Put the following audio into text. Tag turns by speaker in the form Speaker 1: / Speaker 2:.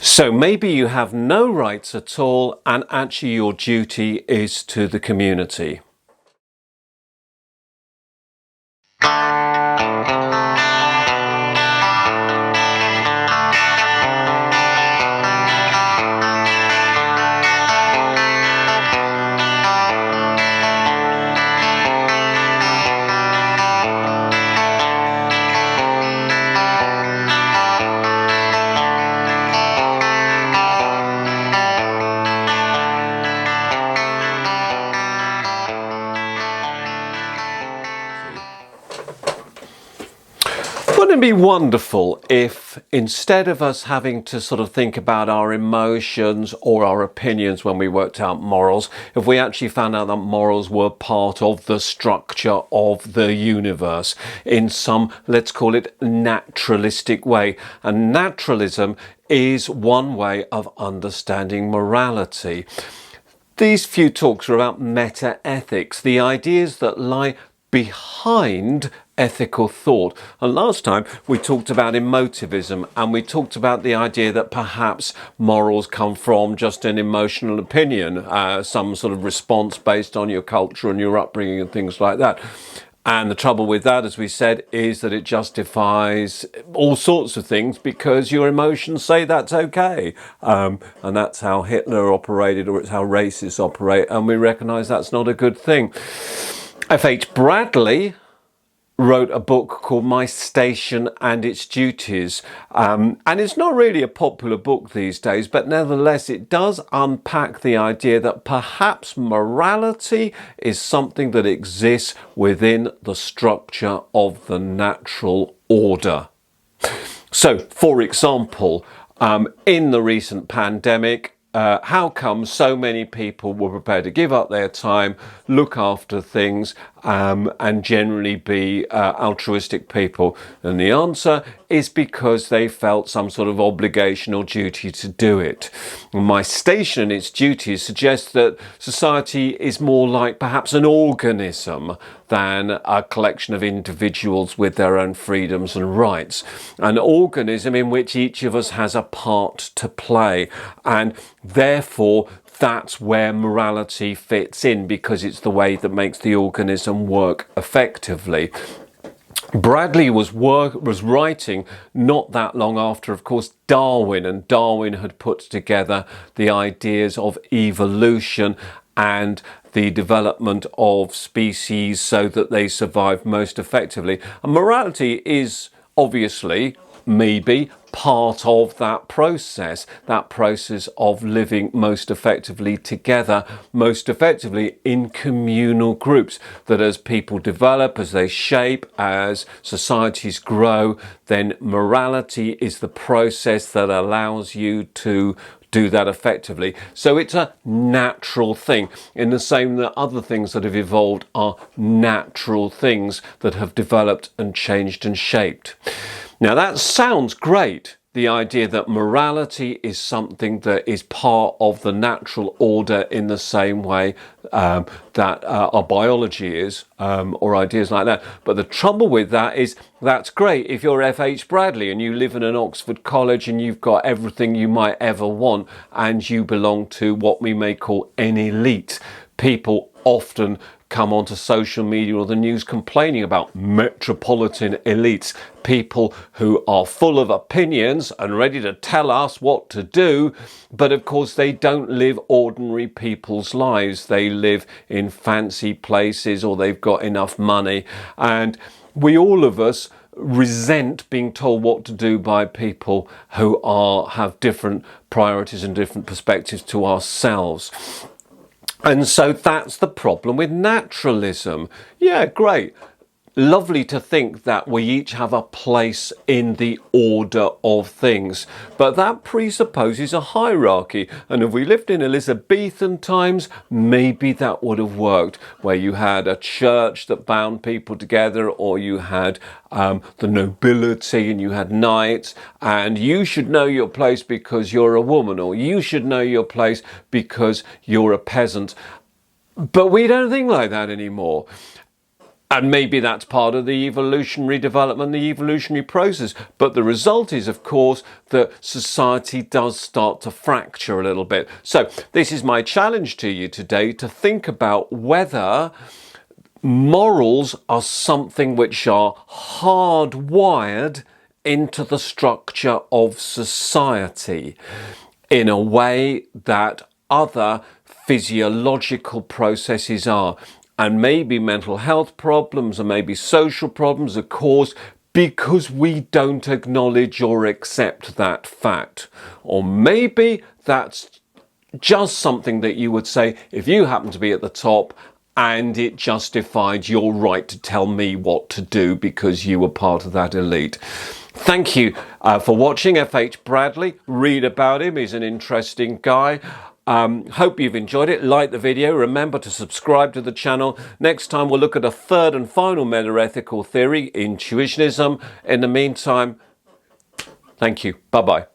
Speaker 1: So maybe you have no rights at all, and actually your duty is to the community. Wouldn't it be wonderful if, instead of us having to sort of think about our emotions or our opinions when we worked out morals, if we actually found out that morals were part of the structure of the universe in some, let's call it, naturalistic way? And naturalism is one way of understanding morality. These few talks are about meta-ethics, the ideas that lie behind ethical thought. And last time we talked about emotivism, and we talked about the idea that perhaps morals come from just an emotional opinion, some sort of response based on your culture and your upbringing and things like that. And the trouble with that, as we said, is that it justifies all sorts of things because your emotions say that's okay. And that's how Hitler operated, or it's how racists operate. And we recognise that's not a good thing. F.H. Bradley wrote a book called My Station and Its Duties. And it's not really a popular book these days, but nevertheless, it does unpack the idea that perhaps morality is something that exists within the structure of the natural order. So, for example, in the recent pandemic, how come so many people were prepared to give up their time, look after things, and generally be altruistic people? And the answer is because they felt some sort of obligation or duty to do it. My station and its duties suggest that society is more like perhaps an organism than a collection of individuals with their own freedoms and rights. An organism in which each of us has a part to play, and therefore that's where morality fits in, because it's the way that makes the organism work effectively. Bradley was writing not that long after, of course, Darwin, and Darwin had put together the ideas of evolution and the development of species so that they survive most effectively. And morality is obviously, maybe, part of that process of living most effectively together, most effectively in communal groups, that as people develop, as they shape, as societies grow, then morality is the process that allows you to do that effectively. So it's a natural thing, in the same that other things that have evolved are natural things that have developed and changed and shaped. Now that sounds great, the idea that morality is something that is part of the natural order in the same way that our biology is, or ideas like that. But the trouble with that is, that's great if you're F.H. Bradley and you live in an Oxford college and you've got everything you might ever want, and you belong to what we may call an elite. People often come onto social media or the news complaining about metropolitan elites, people who are full of opinions and ready to tell us what to do, but of course they don't live ordinary people's lives. They live in fancy places, or they've got enough money, and we, all of us, resent being told what to do by people who have different priorities and different perspectives to ourselves. And so that's the problem with naturalism. Yeah, great. Lovely to think that we each have a place in the order of things, but that presupposes a hierarchy. And if we lived in Elizabethan times, maybe that would have worked, where you had a church that bound people together, or you had the nobility and you had knights, and you should know your place because you're a woman, or you should know your place because you're a peasant. But we don't think like that anymore. And maybe that's part of the evolutionary development, the evolutionary process. But the result is, of course, that society does start to fracture a little bit. So this is my challenge to you today, to think about whether morals are something which are hardwired into the structure of society in a way that other physiological processes are. And maybe mental health problems and maybe social problems are caused because we don't acknowledge or accept that fact. Or maybe that's just something that you would say if you happen to be at the top and it justified your right to tell me what to do because you were part of that elite. Thank you for watching. F.H. Bradley, read about him. He's an interesting guy. Hope you've enjoyed it. Like the video. Remember to subscribe to the channel. Next time we'll look at a third and final meta-ethical theory, intuitionism. In the meantime, thank you. Bye-bye.